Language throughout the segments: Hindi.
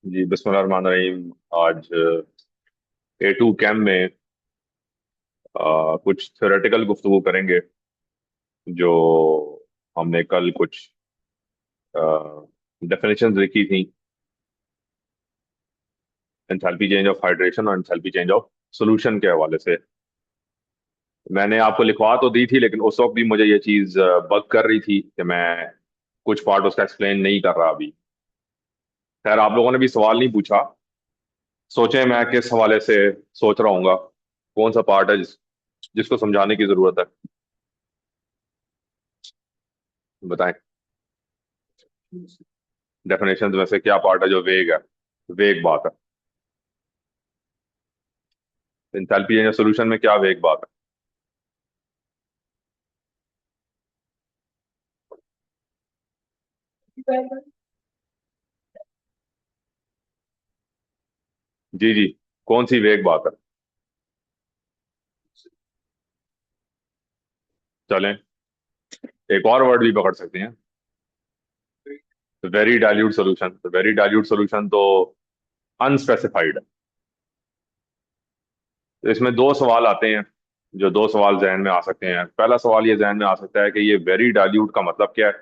जी बिस्मिल्लाह रहमान रहीम। आज A2 कैम में कुछ थ्योरेटिकल गुफ्तगू करेंगे। जो हमने कल कुछ डेफिनेशंस लिखी थी, एंथैल्पी चेंज ऑफ हाइड्रेशन और एंथैल्पी चेंज ऑफ सॉल्यूशन के हवाले से। मैंने आपको लिखवा तो दी थी, लेकिन उस वक्त भी मुझे ये चीज बग कर रही थी कि मैं कुछ पार्ट उसका एक्सप्लेन नहीं कर रहा अभी। खैर, आप लोगों ने भी सवाल नहीं पूछा। सोचें मैं किस हवाले से सोच रहा हूँ, कौन सा पार्ट है जिसको समझाने की जरूरत है, बताएं। डेफिनेशन में से क्या पार्ट है जो वेग है, वेग बात है। एंथैल्पी या सॉल्यूशन में क्या वेग बात है? जी जी, कौन सी वेग बात है? चलें, एक और वर्ड भी पकड़ सकते हैं, वेरी डाइल्यूट सॉल्यूशन। तो वेरी डाइल्यूट सॉल्यूशन तो अनस्पेसिफाइड है। तो इसमें दो सवाल आते हैं, जो दो सवाल जहन में आ सकते हैं। पहला सवाल ये जहन में आ सकता है कि ये वेरी डाइल्यूट का मतलब क्या है,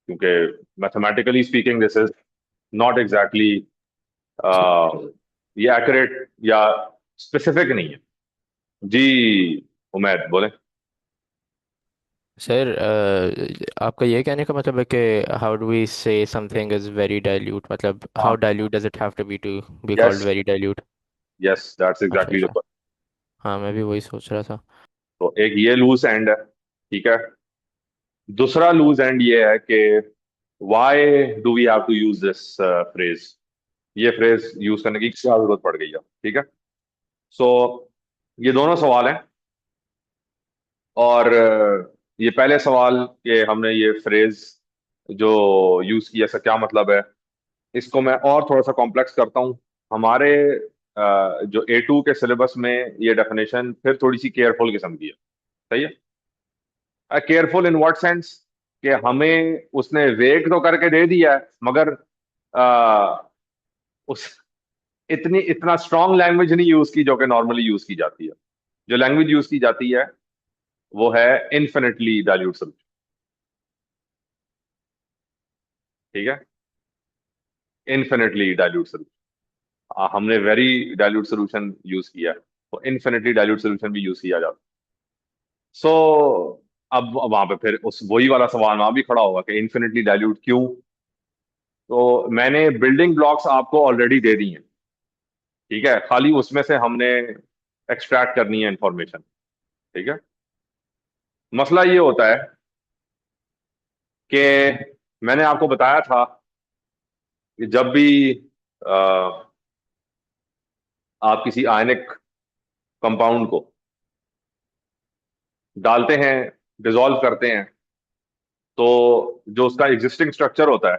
क्योंकि mathematically speaking this is not exactly ये एक्यूरेट या स्पेसिफिक नहीं है। जी, उमैद बोले। सर, आपका ये कहने का मतलब है कि how do we say something is very dilute, मतलब हाउ हाँ, dilute does it have to be called yes, very dilute? Yes, that's अच्छा एग्जैक्टली। अच्छा। हाँ, मैं भी वही सोच रहा था। तो एक ये लूज एंड है, ठीक है। दूसरा लूज एंड ये है कि why do we have to use this phrase, ये फ्रेज यूज करने की क्या जरूरत पड़ गई है, ठीक है। सो ये दोनों सवाल हैं। और ये पहले सवाल कि हमने ये फ्रेज जो यूज किया, इसका क्या मतलब है, इसको मैं और थोड़ा सा कॉम्प्लेक्स करता हूँ। हमारे जो A2 के सिलेबस में ये डेफिनेशन फिर थोड़ी सी केयरफुल किस्म की है। सही है। केयरफुल इन व्हाट सेंस कि हमें उसने वेट तो करके दे दिया है, मगर आ, उस इतना स्ट्रांग लैंग्वेज नहीं यूज की जो कि नॉर्मली यूज की जाती है। जो लैंग्वेज यूज की जाती है वो है इन्फिनिटली डाइल्यूट सोल्यूशन, ठीक है। इन्फिनिटली डाइल्यूट सोल्यूशन, हमने वेरी डाइल्यूट सोल्यूशन यूज किया है, तो इन्फिनिटली डाइल्यूट सोल्यूशन भी यूज किया जाता है। सो अब वहां पे फिर उस वही वाला सवाल वहां भी खड़ा होगा कि इन्फिनिटली डाइल्यूट क्यों। तो मैंने बिल्डिंग ब्लॉक्स आपको ऑलरेडी दे दी हैं, ठीक है। खाली उसमें से हमने एक्सट्रैक्ट करनी है इंफॉर्मेशन, ठीक है। मसला ये होता है कि मैंने आपको बताया था कि जब भी अ, आप किसी आयनिक कंपाउंड को डालते हैं, डिसॉल्व करते हैं, तो जो उसका एग्जिस्टिंग स्ट्रक्चर होता है,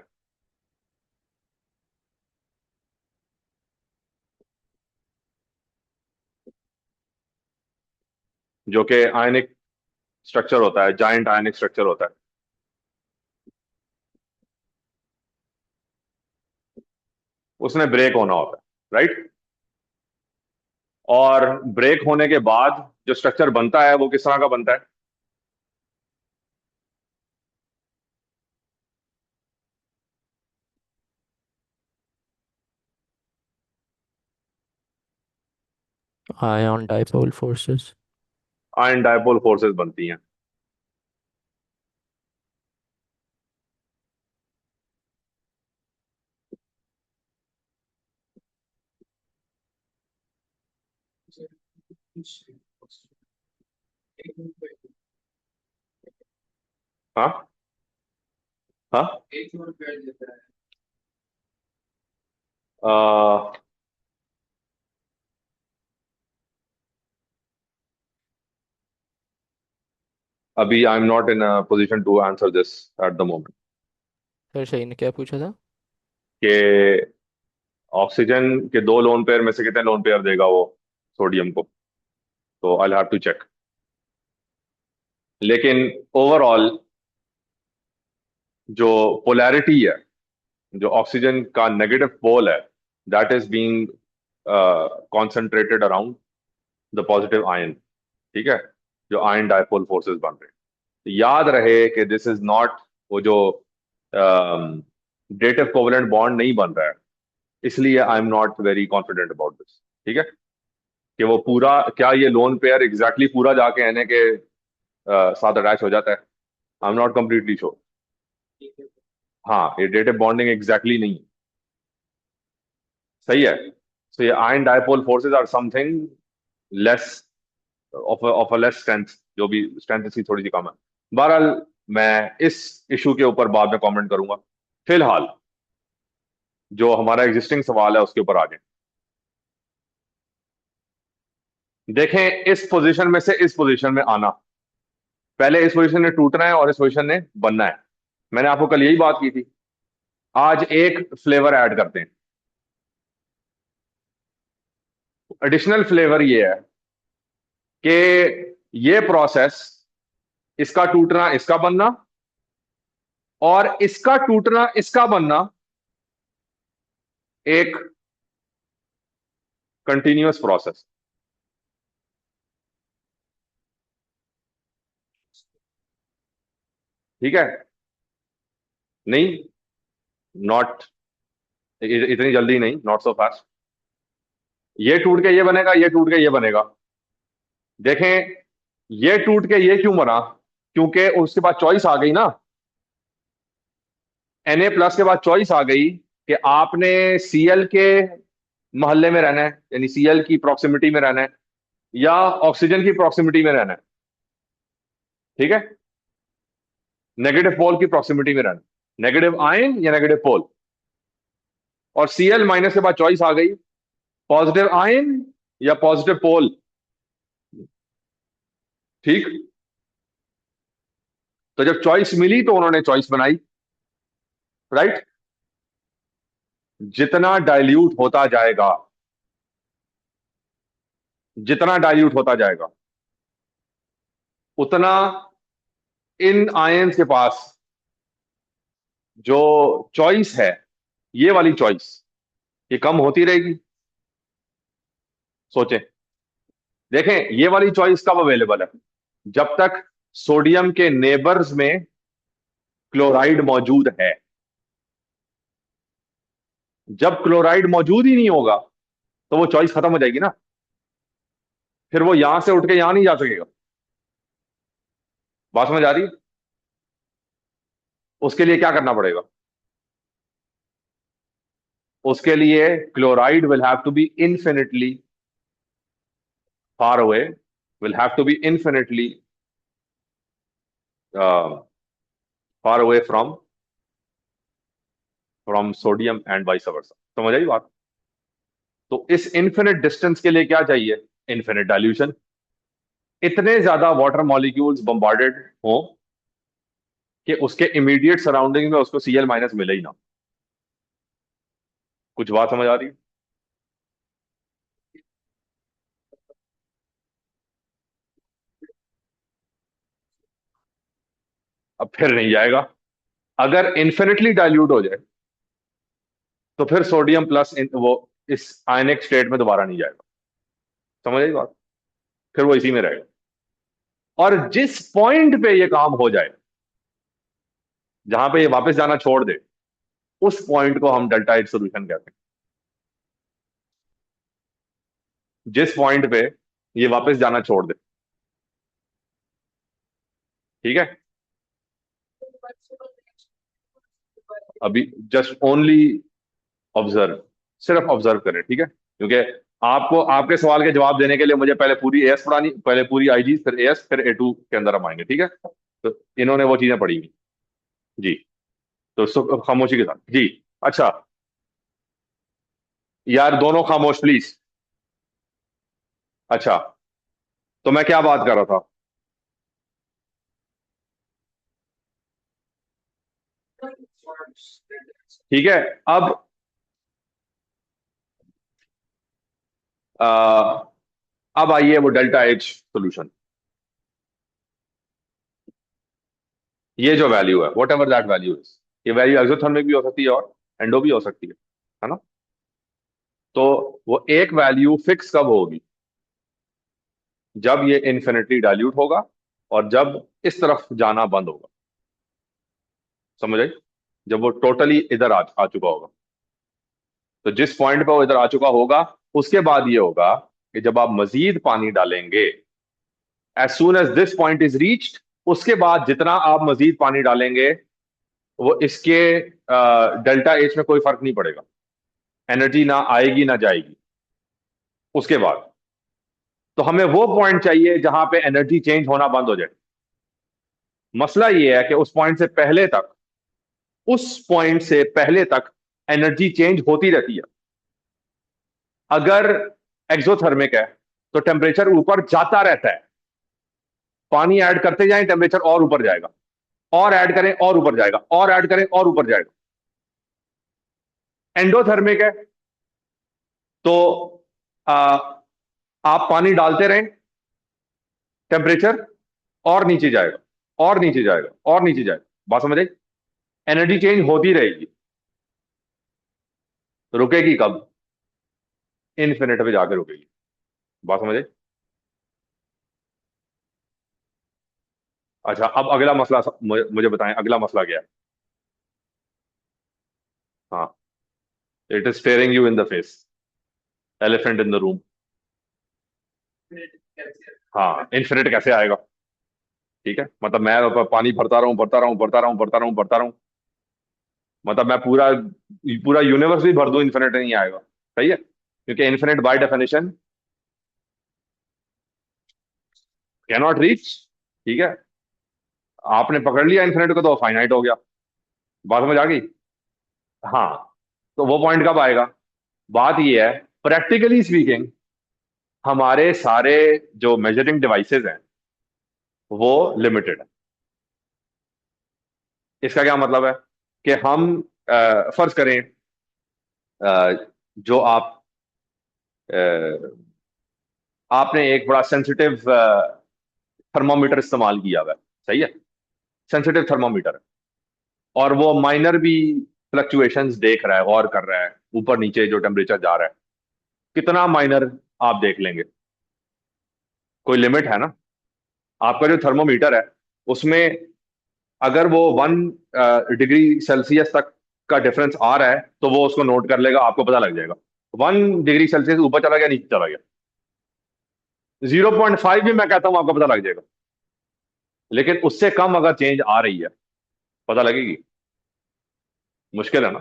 जो कि आयनिक स्ट्रक्चर होता है, जाइंट आयनिक स्ट्रक्चर होता है, उसने ब्रेक होना होता है, राइट। और ब्रेक होने के बाद जो स्ट्रक्चर बनता है वो किस तरह का बनता है? Ion dipole forces. Ion dipole forces बनती हैं। हाँ, हाँ। अ, अभी I am not in a position to answer this at the moment. Sir, सही ने क्या पूछा था? कि ऑक्सीजन के दो लोन पेयर में से कितने लोन पेयर देगा वो सोडियम को, तो आई हैव टू चेक। लेकिन ओवरऑल जो पोलैरिटी है जो ऑक्सीजन का नेगेटिव पोल है, that is being concentrated around the positive ion. ठीक है, जो आयन डायपोल फोर्सेस बन रहे हैं। तो याद रहे कि दिस इज नॉट, वो जो डेटिव कोवलेंट बॉन्ड नहीं बन रहा है, इसलिए आई am not very confident about this. ठीक है, कि वो पूरा, क्या ये लोन पेयर एग्जैक्टली पूरा जाके एन के साथ अटैच हो जाता है, आई एम नॉट कंप्लीटली श्योर। हाँ, ये डेटिव बॉन्डिंग एग्जैक्टली नहीं है। सही है। सो ये ion dipole forces are something less of a less strength, जो भी स्ट्रेंथ इसकी थोड़ी सी कम है। बहरहाल, मैं इस इशू के ऊपर बाद में कमेंट करूंगा। फिलहाल जो हमारा एग्जिस्टिंग सवाल है उसके ऊपर आ जाए। देखें, इस पोजीशन में से इस पोजीशन में आना, पहले इस पोजीशन ने टूटना है और इस पोजीशन ने बनना है। मैंने आपको कल यही बात की थी। आज एक फ्लेवर ऐड करते हैं। एडिशनल फ्लेवर ये है कि ये प्रोसेस, इसका टूटना इसका बनना और इसका टूटना इसका बनना, एक कंटिन्यूअस प्रोसेस। ठीक है, नहीं, नॉट इतनी जल्दी नहीं, नॉट सो फास्ट। ये टूट के ये बनेगा, ये टूट के ये बनेगा। देखें, ये टूट के ये क्यों बना? क्योंकि उसके बाद चॉइस आ गई ना, Na+ के बाद चॉइस आ गई कि आपने Cl के मोहल्ले में रहना है, यानी Cl की प्रॉक्सिमिटी में रहना है, या ऑक्सीजन की प्रॉक्सिमिटी में रहना है। ठीक है, नेगेटिव पोल की प्रॉक्सिमिटी में रहना, नेगेटिव आयन या नेगेटिव पोल। और Cl- के बाद चॉइस आ गई, पॉजिटिव आयन या पॉजिटिव पोल। ठीक, तो जब चॉइस मिली तो उन्होंने चॉइस बनाई। राइट, जितना डाइल्यूट होता जाएगा, जितना डाइल्यूट होता जाएगा, उतना इन आयंस के पास जो चॉइस है, ये वाली चॉइस, ये कम होती रहेगी। सोचें, देखें, ये वाली चॉइस कब अवेलेबल है? जब तक सोडियम के नेबर्स में क्लोराइड मौजूद है। जब क्लोराइड मौजूद ही नहीं होगा तो वो चॉइस खत्म हो जाएगी ना, फिर वो यहां से उठ के यहां नहीं जा सकेगा। बात समझ आ रही है? उसके लिए क्या करना पड़ेगा? उसके लिए chloride will have to be infinitely far away, will have to be infinitely far away from sodium and vice versa. समझ आई बात? तो इस इन्फिनिट डिस्टेंस के लिए क्या चाहिए? Infinite dilution. इतने ज्यादा वाटर मॉलिक्यूल्स बम्बार्डेड हो कि उसके इमीडिएट सराउंडिंग में उसको Cl- मिले ही ना। कुछ बात समझ आ रही है? अब फिर नहीं जाएगा। अगर इन्फिनिटली डाइल्यूट हो जाए तो फिर सोडियम प्लस वो इस आयनिक स्टेट में दोबारा नहीं जाएगा। समझ आई बात? फिर वो इसी में रहेगा। और जिस पॉइंट पे ये काम हो जाए, जहां पे ये वापस जाना छोड़ दे, उस पॉइंट को हम डेल्टा एच सोल्यूशन कहते हैं। जिस पॉइंट पे ये वापस जाना छोड़ दे। ठीक है, अभी जस्ट ओनली ऑब्जर्व, सिर्फ ऑब्जर्व करें। ठीक है, क्योंकि आपको आपके सवाल के जवाब देने के लिए मुझे पहले पूरी एएस पढ़ानी, पहले पूरी आईजी, फिर एएस, फिर A2 के अंदर हम आएंगे। ठीक है, तो इन्होंने वो चीजें पढ़ी हुई। जी, तो खामोशी के साथ जी। अच्छा, यार दोनों खामोश प्लीज। अच्छा, तो मैं क्या बात कर रहा था? ठीक है, अब आ, अब आइए वो डेल्टा एच सोल्यूशन। ये जो वैल्यू है, what ever that value is, ये वैल्यू एक्सोथर्मिक भी हो सकती है और एंडो भी हो सकती है ना। तो वो एक वैल्यू फिक्स कब होगी? जब ये इन्फिनिटली डाइल्यूट होगा और जब इस तरफ जाना बंद होगा। समझ आई? जब वो टोटली इधर आ चुका होगा। तो जिस पॉइंट पे वो इधर आ चुका होगा, उसके बाद ये होगा कि जब आप मजीद पानी डालेंगे, as soon as this point is reached, उसके बाद जितना आप मजीद पानी डालेंगे, वो इसके डेल्टा एच में कोई फर्क नहीं पड़ेगा। एनर्जी ना आएगी ना जाएगी उसके बाद। तो हमें वो पॉइंट चाहिए जहां पे एनर्जी चेंज होना बंद हो जाए। मसला ये है कि उस पॉइंट से पहले तक एनर्जी चेंज होती रहती है। अगर एक्सोथर्मिक है तो टेम्परेचर ऊपर जाता रहता है। पानी ऐड करते जाएं, टेम्परेचर और ऊपर जाएगा, और ऐड करें और ऊपर जाएगा, और ऐड करें और ऊपर जाएगा। एंडोथर्मिक है तो आ, आप पानी डालते रहें, टेम्परेचर और नीचे जाएगा, और नीचे जाएगा, और नीचे जाएगा। बात समझ आई? एनर्जी चेंज होती रहेगी। रुकेगी कब? इन्फिनिट पे जाके रुकेगी। बात समझ आई? अच्छा, अब अगला मसला मुझे बताएं, अगला मसला क्या है? हाँ, it is steering you in the face, elephant in the room. हाँ, इन्फिनिट कैसे आएगा? ठीक है, मतलब मैं पानी भरता रहूं, भरता रहूं, भरता रहूं, भरता रहूं, भरता रहूं, मतलब मैं पूरा पूरा यूनिवर्स भी भर दूं, इन्फिनिट नहीं आएगा। सही है, क्योंकि infinite by definition can not reach. ठीक है, आपने पकड़ लिया इन्फिनिट को तो फाइनाइट हो गया। बात समझ आ गई? हाँ, तो वो पॉइंट कब आएगा? बात ये है, प्रैक्टिकली स्पीकिंग हमारे सारे जो मेजरिंग डिवाइसेस हैं वो लिमिटेड है। इसका क्या मतलब है कि हम फर्ज करें, जो अ, आपने एक बड़ा सेंसिटिव थर्मोमीटर इस्तेमाल किया हुआ है। सही है, सेंसिटिव थर्मोमीटर है, और वो माइनर भी फ्लक्चुएशंस देख रहा है, गौर कर रहा है ऊपर नीचे जो टेम्परेचर जा रहा है। कितना माइनर आप देख लेंगे? कोई लिमिट है ना। आपका जो थर्मोमीटर है उसमें अगर वो 1 डिग्री सेल्सियस तक का डिफरेंस आ रहा है तो वो उसको नोट कर लेगा, आपको पता लग जाएगा। 1 डिग्री सेल्सियस ऊपर चला गया, नीचे चला गया, 0.5 भी मैं कहता हूं आपको पता लग जाएगा। लेकिन उससे कम अगर चेंज आ रही है, पता लगेगी? मुश्किल है ना।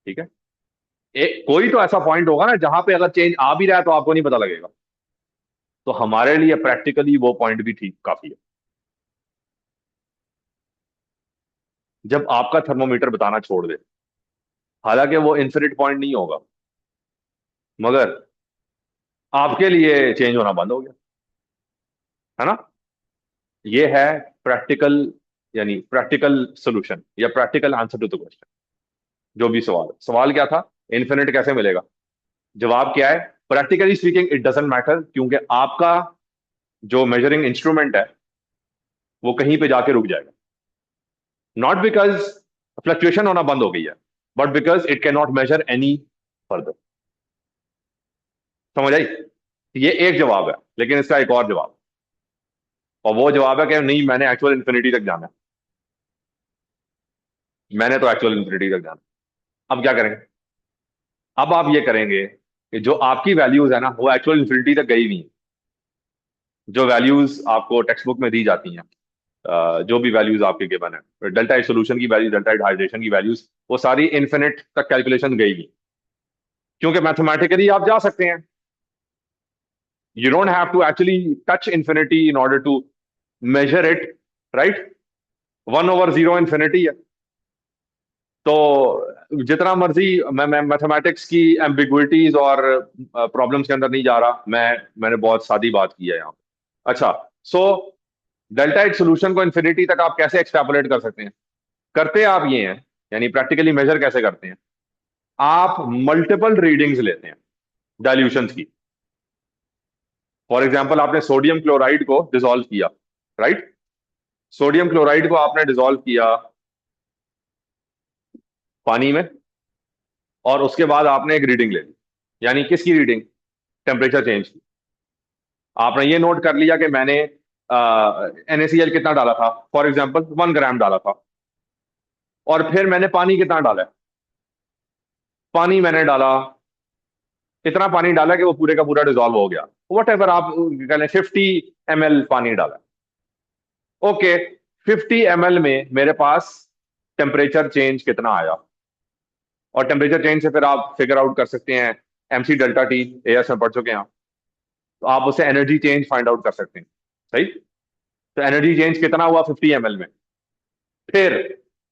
ठीक है, एक कोई तो ऐसा पॉइंट होगा ना जहां पे अगर चेंज आ भी रहा है तो आपको नहीं पता लगेगा। तो हमारे लिए प्रैक्टिकली वो पॉइंट भी ठीक काफी है। जब आपका थर्मोमीटर बताना छोड़ दे, हालांकि वो इन्फिनिट पॉइंट नहीं होगा, मगर आपके लिए चेंज होना बंद हो गया, है ना। ये है प्रैक्टिकल, यानी प्रैक्टिकल सोल्यूशन या practical answer to the question. जो भी सवाल क्या था, इन्फिनिट कैसे मिलेगा? जवाब क्या है? Practically speaking it doesn't matter, क्योंकि आपका जो मेजरिंग इंस्ट्रूमेंट है वो कहीं पे जाके रुक जाएगा। नॉट बिकॉज फ्लक्चुएशन होना बंद हो गई है, but because it can not measure any further. समझ आई? ये एक जवाब है, लेकिन इसका एक और जवाब, और वो जवाब है कि नहीं, मैंने एक्चुअल इन्फिनिटी तक जाना है, मैंने तो एक्चुअल इन्फिनिटी तक जाना है। अब क्या करेंगे? अब आप ये करेंगे कि जो आपकी वैल्यूज है ना वो एक्चुअल इन्फिनिटी तक गई हुई हैं। जो वैल्यूज आपको टेक्स्ट बुक में दी जाती हैं, जो भी वैल्यूज आपके गिवन है, डेल्टा एच सोल्यूशन की वैल्यू, डेल्टा एच हाइड्रेशन की वैल्यूज, वो सारी इन्फिनिट तक कैलकुलेशन गई हुई। क्योंकि मैथमेटिकली आप जा सकते हैं, you don't have to actually touch infinity in order to measure it, right. 1/0 infinity है। तो जितना मर्जी, मैं मैथमेटिक्स की एम्बिग्विटीज और प्रॉब्लम्स के अंदर नहीं जा रहा, मैंने बहुत सादी बात की है यहाँ पे। अच्छा, सो डेल्टा एच सोल्यूशन को इन्फिनिटी तक आप कैसे एक्सट्रैपोलेट कर सकते हैं? करते आप ये हैं, यानी प्रैक्टिकली मेजर कैसे करते हैं? आप मल्टीपल रीडिंग्स लेते हैं डाइल्यूशन की। फॉर एग्जाम्पल, आपने सोडियम क्लोराइड को डिसॉल्व किया, राइट। सोडियम क्लोराइड को आपने डिसॉल्व किया पानी में, और उसके बाद आपने एक रीडिंग ले ली। यानी किसकी रीडिंग? टेम्परेचर चेंज की। आपने ये नोट कर लिया कि मैंने NaCl कितना डाला था, फॉर एग्जाम्पल 1 ग्राम डाला था, और फिर मैंने पानी कितना डाला है? पानी मैंने डाला, इतना पानी डाला कि वो पूरे का पूरा डिजॉल्व हो गया। वट एवर आप कह लें, 50 ml पानी डाला। ओके, 50 ml में मेरे पास टेम्परेचर चेंज कितना आया? और टेम्परेचर चेंज से फिर आप फिगर आउट कर सकते हैं, MC डेल्टा टी, AS में पढ़ चुके हैं आप। तो आप उससे एनर्जी चेंज फाइंड आउट कर सकते हैं। सही। तो एनर्जी चेंज कितना हुआ 50 ml में? फिर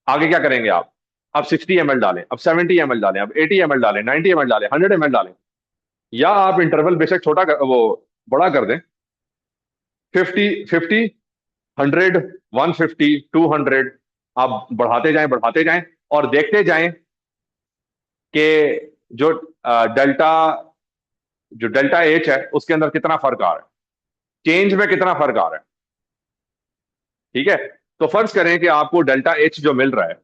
आगे क्या करेंगे आप? अब 60 ml डालें, अब 70 ml डालें, अब 80 ml डालें, 90 ml डालें, 100 ml डालें। या आप इंटरवल बेशक वो बड़ा कर दें, 50, 50, 100, 150, 200। आप बढ़ाते जाएं और देखते जाएं कि डेल्टा जो डेल्टा एच है उसके अंदर कितना फर्क आ रहा है, चेंज में कितना फर्क आ रहा है। ठीक है। तो फर्ज करें कि आपको डेल्टा एच जो मिल रहा है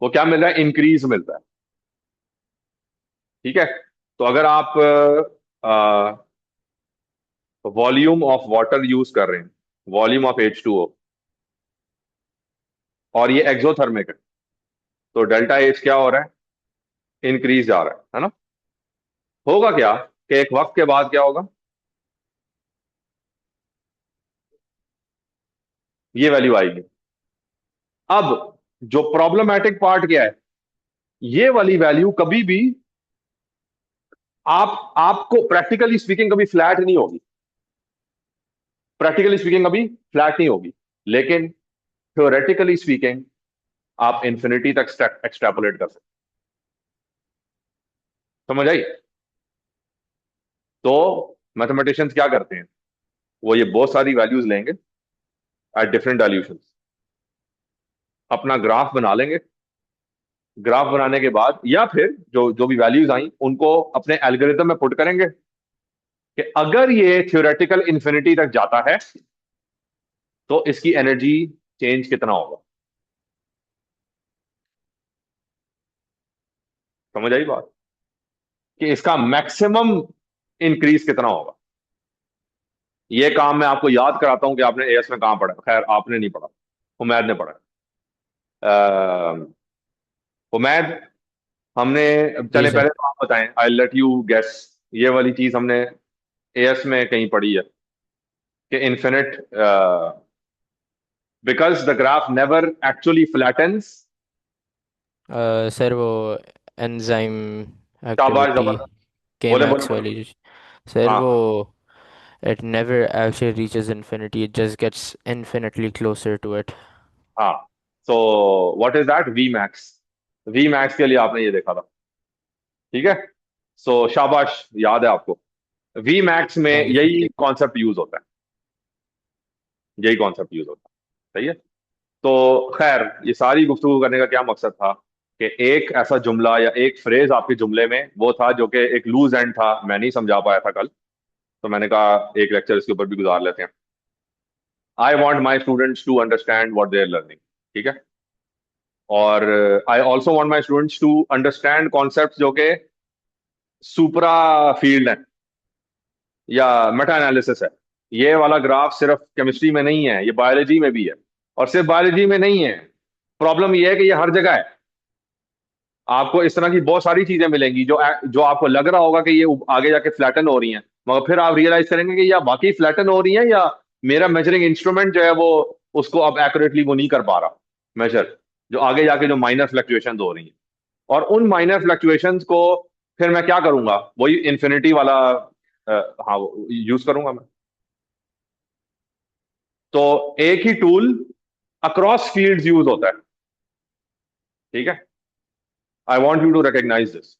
वो क्या मिल रहा है? इंक्रीज मिलता है। ठीक है। तो अगर आप वॉल्यूम ऑफ वाटर यूज कर रहे हैं, वॉल्यूम ऑफ H2O, और ये एक्सोथर्मिक है, तो डेल्टा एच क्या हो रहा है? इंक्रीज जा रहा है ना? होगा क्या कि एक वक्त के बाद क्या होगा? ये वैल्यू आएगी। अब जो प्रॉब्लमैटिक पार्ट क्या है, ये वाली वैल्यू कभी भी आपको प्रैक्टिकली स्पीकिंग कभी फ्लैट नहीं होगी। प्रैक्टिकली स्पीकिंग कभी फ्लैट नहीं होगी, लेकिन थ्योरेटिकली स्पीकिंग आप इंफिनिटी तक एक्सट्रैपोलेट कर सकते। समझ आई? तो मैथमेटिशियंस क्या करते हैं, वो ये बहुत सारी वैल्यूज लेंगे एट डिफरेंट डाइल्यूशन, अपना ग्राफ बना लेंगे। ग्राफ बनाने के बाद या फिर जो जो भी वैल्यूज आई उनको अपने एल्गोरिथम में पुट करेंगे कि अगर ये थ्योरेटिकल इंफिनिटी तक जाता है तो इसकी एनर्जी चेंज कितना होगा। समझ आई बात? कि इसका मैक्सिमम इंक्रीज कितना होगा। ये काम मैं आपको याद कराता हूं कि आपने AS में कहां पढ़ा। खैर आपने नहीं पढ़ा, उमैद ने पढ़ा। उमैद, हमने, जी चले सर। पहले तो आप बताएं, आई लेट यू गेस। ये वाली चीज हमने AS में कहीं पढ़ी है कि infinite, because the graph never actually flattens. Sir वो एंजाइम शाबाश, एक्टिविटी जबरदस्त। के बोले बोले मैक्स बोले। वाली सर हाँ वो हाँ। it never actually reaches infinity, it just gets infinitely closer to it. हाँ। So what is that? V max. V max के लिए आपने ये देखा था। ठीक है। सो शाबाश, याद है आपको। वी मैक्स में थैंक यू सर। यही कॉन्सेप्ट यूज होता है, यही कॉन्सेप्ट यूज होता है। सही है। तो खैर, ये सारी गुफ्तगू करने का क्या मकसद था कि एक ऐसा जुमला या एक फ्रेज आपके जुमले में वो था जो कि एक लूज एंड था, मैं नहीं समझा पाया था कल। तो मैंने कहा एक लेक्चर इसके ऊपर भी गुजार लेते हैं। I want my students to understand what they are learning. ठीक है। और I also want my students to understand concept जो कि सुपरा फील्ड है या मेटा एनालिसिस है। ये वाला ग्राफ सिर्फ केमिस्ट्री में नहीं है, ये बायोलॉजी में भी है। और सिर्फ बायोलॉजी में नहीं है, प्रॉब्लम ये है कि ये हर जगह है। आपको इस तरह की बहुत सारी चीजें मिलेंगी जो जो आपको लग रहा होगा कि ये आगे जाके फ्लैटन हो रही हैं, मगर फिर आप रियलाइज करेंगे कि या बाकी फ्लैटन हो रही हैं या मेरा मेजरिंग इंस्ट्रूमेंट जो है वो उसको अब एक्यूरेटली वो नहीं कर पा रहा मेजर, जो आगे जाके जो माइनर फ्लक्चुएशन हो रही हैं। और उन माइनर फ्लक्चुएशंस को फिर मैं क्या करूंगा? वही इन्फिनिटी वाला, हाँ, यूज करूंगा मैं। तो एक ही टूल अक्रॉस फील्ड्स यूज होता है। ठीक है। I want you to recognise this.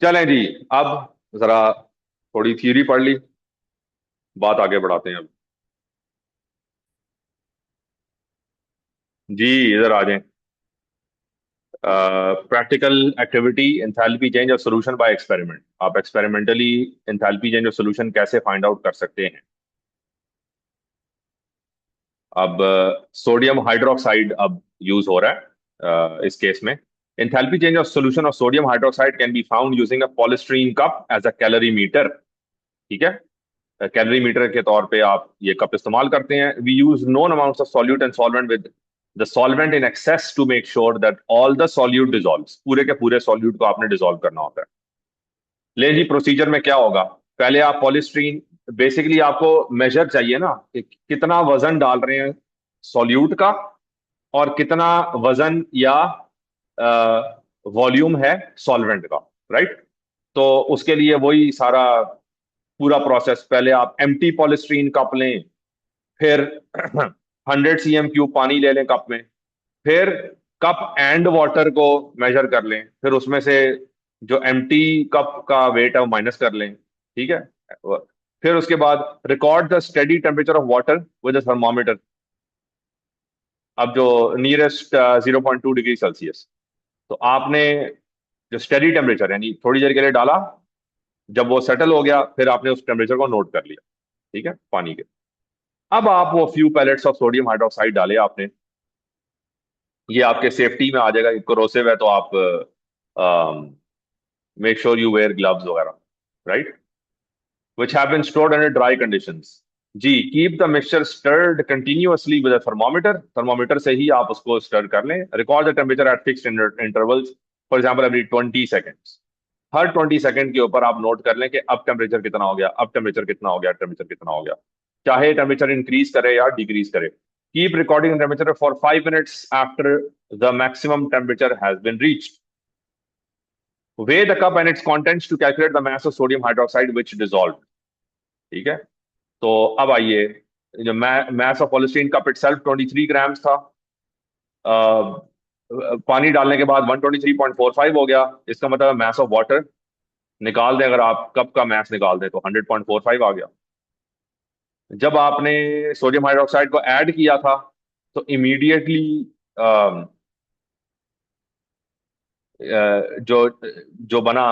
चलें जी, अब जरा थोड़ी थियरी पढ़ ली, बात आगे बढ़ाते हैं अब। जी, इधर आ जाएं। प्रैक्टिकल एक्टिविटी, एंथैल्पी चेंज और सोल्यूशन बाय एक्सपेरिमेंट। आप एक्सपेरिमेंटली एंथैल्पी चेंज और सोल्यूशन कैसे फाइंड आउट कर सकते हैं। अब सोडियम हाइड्रोक्साइड अब यूज हो रहा है इस केस में। Enthalpy change of solution of sodium hydroxide can be found using a polystyrene cup as a calorimeter. ठीक है, कैलोरी मीटर के तौर पे आप ये कप इस्तेमाल करते हैं। We use known amounts of solute and solvent with the solvent in excess to make sure that all the solute dissolves. पूरे के पूरे सॉल्यूट को आपने डिजोल्व करना होता है। ले जी, प्रोसीजर में क्या होगा? पहले आप पॉलिस्टीरीन, बेसिकली आपको मेजर चाहिए ना कि कितना वजन डाल रहे हैं सॉल्यूट का, और कितना वजन या वॉल्यूम है सॉल्वेंट का, राइट? तो उसके लिए वही सारा पूरा प्रोसेस, पहले आप एम्प्टी पॉलिस्टीरीन कप लें, फिर 100 cm³ पानी ले लें कप में, फिर कप एंड वाटर को मेजर कर लें, फिर उसमें से जो एम्प्टी कप का वेट है वो माइनस कर लें। ठीक है, फिर उसके बाद record the steady temperature of water with thermometer. अब जो नियरेस्ट 0.2 डिग्री सेल्सियस, तो आपने जो स्टेडी टेम्परेचर यानी थोड़ी देर के लिए डाला, जब वो सेटल हो गया फिर आपने उस टेम्परेचर को नोट कर लिया। ठीक है, पानी के। अब आप वो few pellets of sodium hydroxide डाले आपने, ये आपके सेफ्टी में आ जाएगा। कोरोसिव है तो आप make sure you wear gloves वगैरह, right, which have been stored under dry conditions। जी, keep the mixture stirred continuously with thermometer. Thermometer से ही आप उसको स्टर कर लें। Record the temperature at fixed intervals, for example every 20 seconds. हर 20 सेकेंड के ऊपर आप नोट कर लें कि अब टेम्परेचर कितना हो गया, अब टेम्परेचर कितना हो गया, टेम्परेचर कितना हो गया, चाहे टेम्परेचर इंक्रीज करे या डिक्रीज करे। Keep recording temperature for 5 minutes after the maximum temperature has been reached. weigh the cup and its contents to calculate the mass of sodium hydroxide which dissolved। ठीक है, तो अब आइए, जो mass of polystyrene cup itself 23 grams था। अ, पानी डालने के बाद 123.45 हो गया। इसका मतलब mass of water निकाल दें, अगर आप कप का mass निकाल दें तो 100.45 आ गया। जब आपने सोडियम हाइड्रोक्साइड को ऐड किया था तो इमीडिएटली जो जो बना,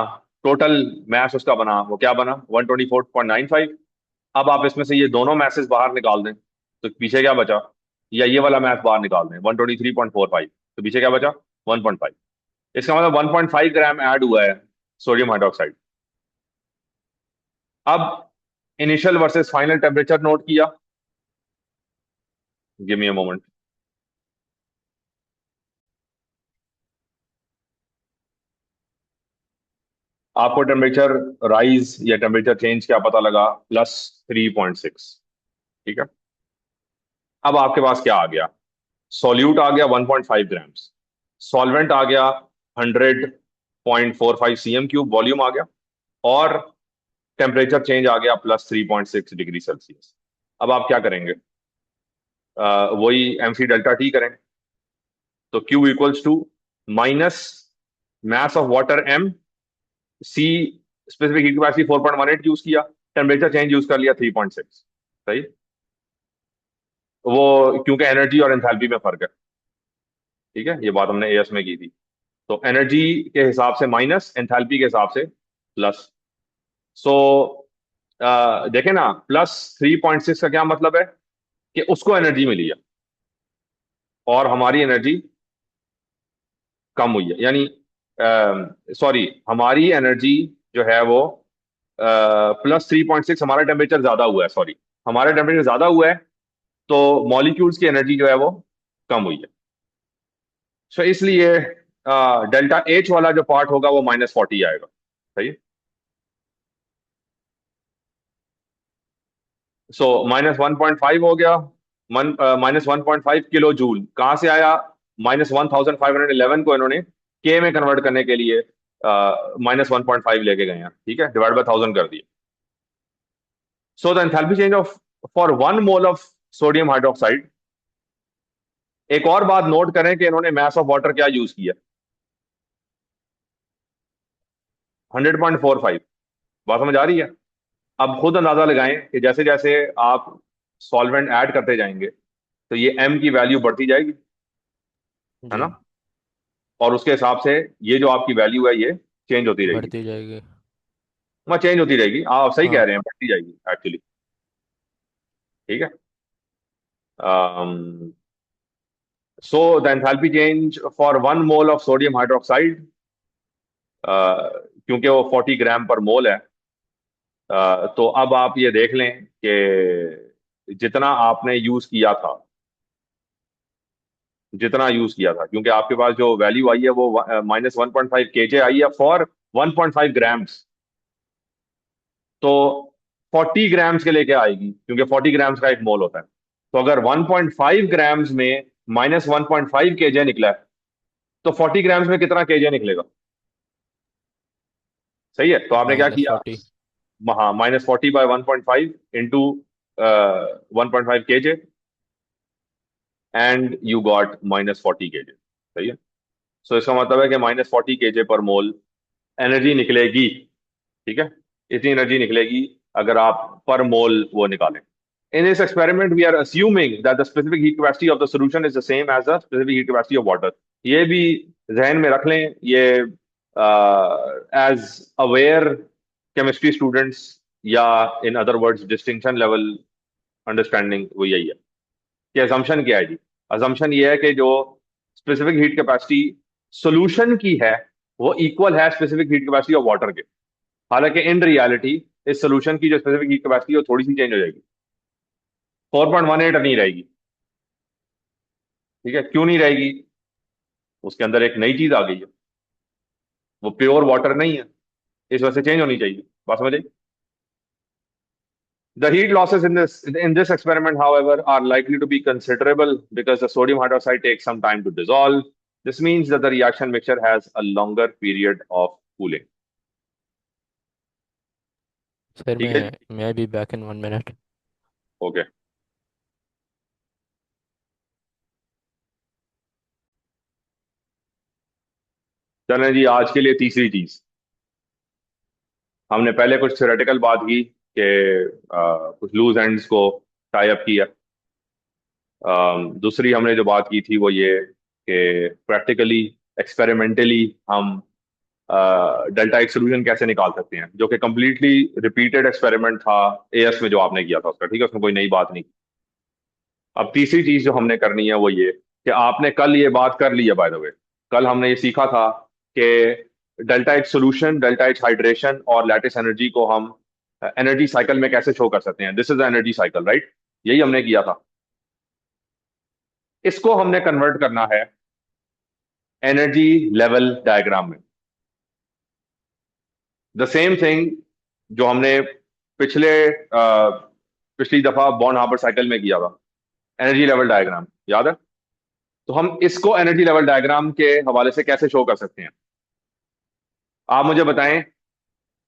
टोटल मैस उसका बना, वो क्या बना? 124.95। अब आप इसमें से ये दोनों मैसेज बाहर निकाल दें तो पीछे क्या बचा, या ये वाला मैथ बाहर निकाल दें 123.45, तो पीछे क्या बचा? 1.5। इसका मतलब 1.5 ग्राम ऐड हुआ है सोडियम हाइड्रोक्साइड। अब initial versus final temperature note किया। Give me a moment. आपको टेम्परेचर राइज या टेम्परेचर चेंज क्या पता लगा? +3.6। ठीक है, अब आपके पास क्या आ गया? सॉल्यूट आ गया 1.5 ग्राम्स, सॉल्वेंट आ गया 100.45 cm³ वॉल्यूम आ गया, और टेम्परेचर चेंज आ गया +3.6 डिग्री सेल्सियस। अब आप क्या करेंगे? वही एमसी डेल्टा टी करें। तो Q equals to minus mass of water M, C specific heat capacity 4.18 use किया, टेम्परेचर चेंज यूज कर लिया 3.6। सही, वो क्योंकि एनर्जी और एंथैल्पी में फर्क है। ठीक है, ये बात हमने एएस में की थी। तो एनर्जी के हिसाब से माइनस, एंथैल्पी के हिसाब से प्लस। सो देखें ना, +3.6 का क्या मतलब है? कि उसको एनर्जी मिली है और हमारी एनर्जी कम हुई है, यानी सॉरी, हमारी एनर्जी जो है वो +3.6, हमारा टेम्परेचर ज्यादा हुआ है, सॉरी, हमारा टेम्परेचर ज्यादा हुआ है तो मॉलिक्यूल्स की एनर्जी जो है वो कम हुई है। सो इसलिए डेल्टा एच वाला जो पार्ट होगा वो -40 आएगा। सही है। सो -1.5 हो गया। -1.5 किलो जूल कहां से आया? -1511 को इन्होंने के में कन्वर्ट करने के लिए -1.5 लेके गए हैं। ठीक है, डिवाइड बाय 1000 कर दिया। So the enthalpy change of for 1 mole of sodium hydroxide. एक और बात नोट करें कि इन्होंने मैस ऑफ वाटर क्या यूज किया? 100.45। बात समझ आ रही है? अब खुद अंदाजा लगाएं कि जैसे जैसे आप सॉल्वेंट ऐड करते जाएंगे तो ये एम की वैल्यू बढ़ती जाएगी, है जी, ना? और उसके हिसाब से ये जो आपकी वैल्यू है ये चेंज होती रहेगी। बढ़ती जाएगी। वह चेंज होती रहेगी, आप सही कह हाँ। रहे हैं, बढ़ती जाएगी एक्चुअली। ठीक है, so the enthalpy change for 1 mole of sodium hydroxide, क्योंकि वो 40 ग्राम पर मोल है, तो अब आप ये देख लें कि जितना आपने यूज किया था, जितना यूज किया था, क्योंकि आपके पास जो वैल्यू आई है वो -1.5 kJ आई है फॉर 1.5 ग्राम्स, तो 40 ग्राम्स के लेके आएगी, क्योंकि 40 ग्राम्स का एक मोल होता है। तो अगर 1.5 ग्राम्स में -1.5 kJ निकला है, तो 40 ग्राम्स में कितना केजे निकलेगा? सही है, तो आपने क्या माइनस किया? 40। हाँ, -40/1.5 into 1.5 kJ, and you got -40 kJ। सही है, सो इसका मतलब है कि -40 kJ पर मोल एनर्जी निकलेगी। ठीक है, इतनी एनर्जी निकलेगी अगर आप पर मोल वो निकालें। In this experiment, we are assuming that the specific heat capacity of the solution is the same as the specific heat capacity of water. ये भी जहन में रख लें, ये एज अवेयर केमिस्ट्री स्टूडेंट्स, या in other words distinction level understanding, वो यही है कि असम्पशन क्या है जी। असम्पशन ये है कि जो स्पेसिफिक हीट कैपेसिटी सोल्यूशन की है वो इक्वल है specific heat capacity of water के। हालांकि इन रियलिटी इस सोल्यूशन की जो स्पेसिफिक हीट कैपेसिटी है वो थोड़ी सी चेंज हो जाएगी, 4.18 नहीं रहेगी। ठीक है, क्यों नहीं रहेगी? उसके अंदर एक नई चीज आ गई है, वो प्योर वाटर नहीं है, इस वजह से चेंज होनी चाहिए। बात समझे? The heat losses in this experiment, however, are likely to be considerable because the sodium hydroxide takes some time to dissolve. This means that the reaction mixture has a longer period of cooling. Sir ठीक है जी, मैं be back in 1 minute. Okay. चलें जी, आज के लिए तीसरी चीज, हमने पहले कुछ थ्योरेटिकल बात की कि कुछ लूज एंड्स को टाई अप किया। दूसरी हमने जो बात की थी वो ये कि प्रैक्टिकली, एक्सपेरिमेंटली हम डेल्टा एक सोल्यूशन कैसे निकाल सकते हैं, जो कि कंप्लीटली रिपीटेड एक्सपेरिमेंट था एएस में जो आपने किया था उसका। ठीक है, उसमें कोई नई बात नहीं। अब तीसरी चीज जो हमने करनी है वो ये कि आपने कल ये बात कर ली है, बाय द वे। कल हमने ये सीखा था कि delta H solution, delta H hydration और लैटिस एनर्जी को हम एनर्जी साइकिल में कैसे शो कर सकते हैं। This is the energy cycle, right? यही हमने किया था। इसको हमने कन्वर्ट करना है एनर्जी लेवल डायग्राम में। द सेम थिंग जो हमने पिछले पिछली दफा बॉर्न हार्बर साइकिल में किया था, एनर्जी लेवल डायग्राम, याद है? तो हम इसको एनर्जी लेवल डायग्राम के हवाले से कैसे शो कर सकते हैं? आप मुझे बताएं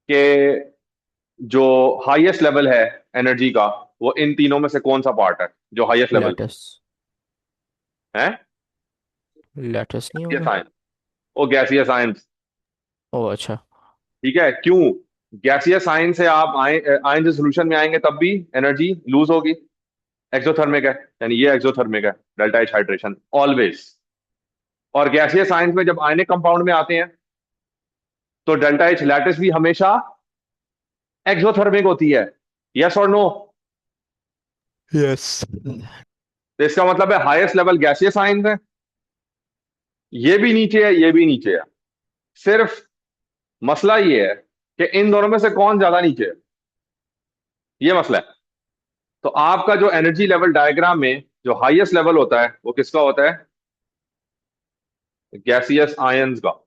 कि जो हाईएस्ट लेवल है एनर्जी का, वो इन तीनों में से कौन सा पार्ट है जो हाईएस्ट लेवल लैटिस। है? लैटिस नहीं गैसीय होगा? साइंस, वो गैसीय साइंस। ओ अच्छा। ठीक है, क्यों? गैसीय साइंस से आप आयन सोल्यूशन में आएंगे तब भी एनर्जी लूज होगी। एक्सोथर्मिक है, यानी ये एक्सोथर्मिक है, डेल्टा एच हाइड्रेशन ऑलवेज। और गैसीय साइंस में जब आयनिक कंपाउंड में आते हैं तो डेल्टा एच लैटिस भी हमेशा एक्सोथर्मिक होती है। यस और नो? यस। तो इसका मतलब है हाईएस्ट लेवल गैसीय साइंस है, ये भी नीचे है, ये भी नीचे है। सिर्फ मसला ये है कि इन दोनों में से कौन ज्यादा नीचे है, ये मसला है। तो आपका जो एनर्जी लेवल डायग्राम में जो हाईएस्ट लेवल होता है वो किसका होता है? गैसियस आयंस का।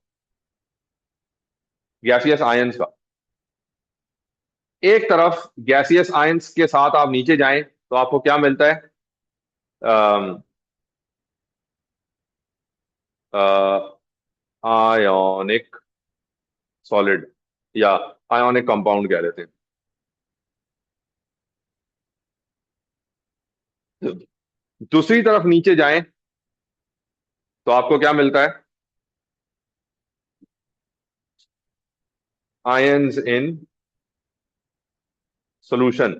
गैसियस आयंस का। एक तरफ गैसियस आयंस के साथ आप नीचे जाएं तो आपको क्या मिलता है? आयोनिक सॉलिड, या आयोनिक कंपाउंड कह लेते हैं। दूसरी तरफ नीचे जाएं तो आपको क्या मिलता है? Ions in solution.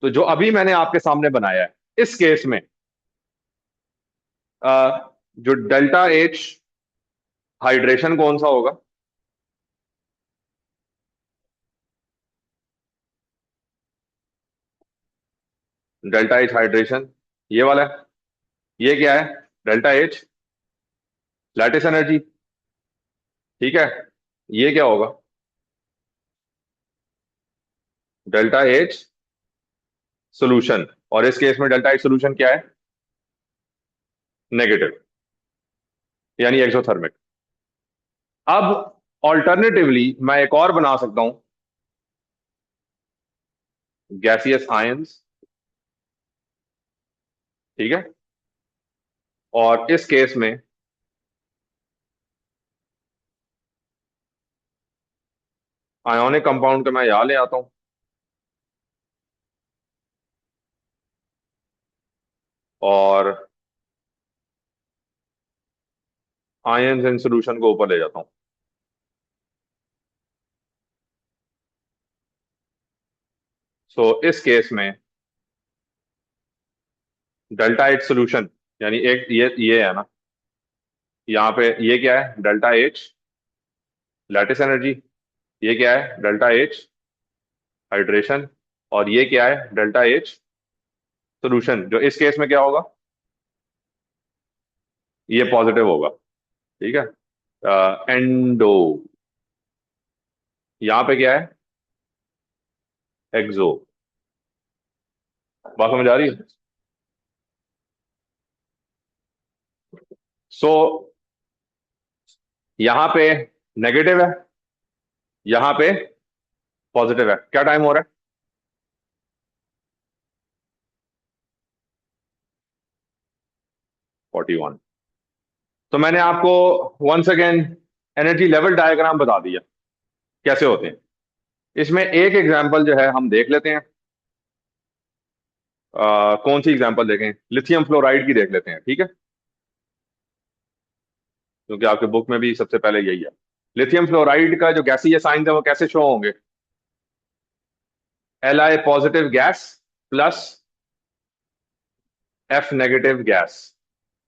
तो जो अभी मैंने आपके सामने बनाया है, इस केस में जो डेल्टा एच हाइड्रेशन कौन सा होगा? डेल्टा एच हाइड्रेशन, ये वाला है। ये क्या है? Delta H lattice energy. ठीक है, ये क्या होगा? Delta H solution. और इस केस में डेल्टा एच सोल्यूशन क्या है? नेगेटिव, यानी एक्सोथर्मिक। अब ऑल्टरनेटिवली मैं एक और बना सकता हूं, गैसियस आयंस। ठीक है, और इस केस में आयोनिक कंपाउंड को मैं यहां ले आता हूं, और आयंस इन सोल्यूशन को ऊपर ले जाता हूं। सो इस केस में डेल्टा एच सोल्यूशन, यानी एक ये है ना, यहाँ पे ये क्या है? Delta H lattice energy. ये क्या है? Delta H hydration. और ये क्या है? Delta H solution. जो इस केस में क्या होगा? ये पॉजिटिव होगा। ठीक है, एंडो। यहाँ पे क्या है? एक्सो। बात समझ आ रही है? सो यहाँ पे नेगेटिव है, यहाँ पे पॉजिटिव है। क्या टाइम हो रहा है? 41। तो मैंने आपको once again energy level diagram बता दिया कैसे होते हैं। इसमें एक एग्जांपल जो है हम देख लेते हैं। कौन सी एग्जांपल देखें? लिथियम फ्लोराइड की देख लेते हैं, ठीक है, क्योंकि आपके बुक में भी सबसे पहले यही है। लिथियम फ्लोराइड का जो गैसीय साइन है वो कैसे शो होंगे? Li positive gas plus F negative gas.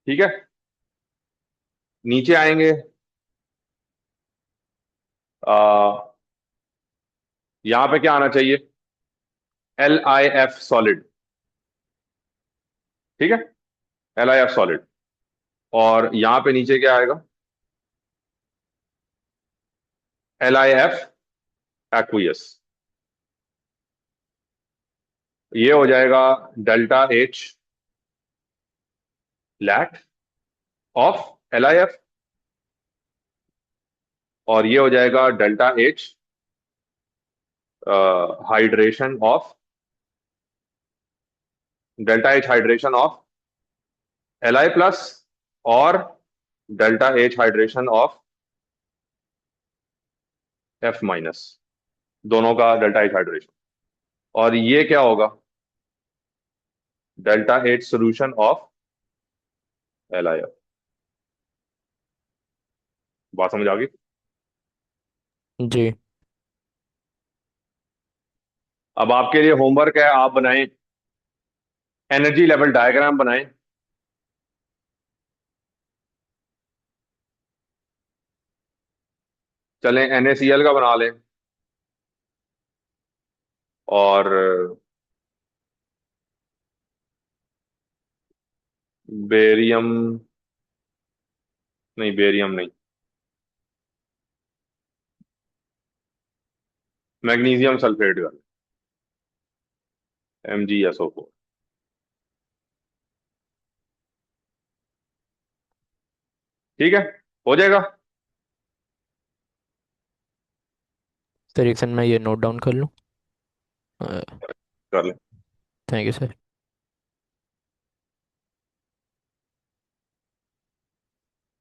ठीक है, नीचे आएंगे, आ, यहां पे क्या आना चाहिए? LiF solid. ठीक है, LiF सॉलिड। और यहां पे नीचे क्या आएगा? LiF aqueous. ये हो जाएगा delta H lat of LiF। और ये हो जाएगा delta H hydration of, delta H hydration of Li plus, और delta H hydration of F minus, दोनों का डेल्टा एच हाइड्रेशन। और ये क्या होगा? Delta H solution of LiF। बात समझ आ गई? जी। अब आपके लिए होमवर्क है, आप बनाएं एनर्जी लेवल डायग्राम बनाएं। चलें NaCl का बना लें, और बेरियम, नहीं बेरियम नहीं, मैग्नीशियम सल्फेट का, MgSO4। ठीक है, हो जाएगा। सर एक सेकंड मैं ये नोट डाउन कर लूँ। कर लें। Thank you sir.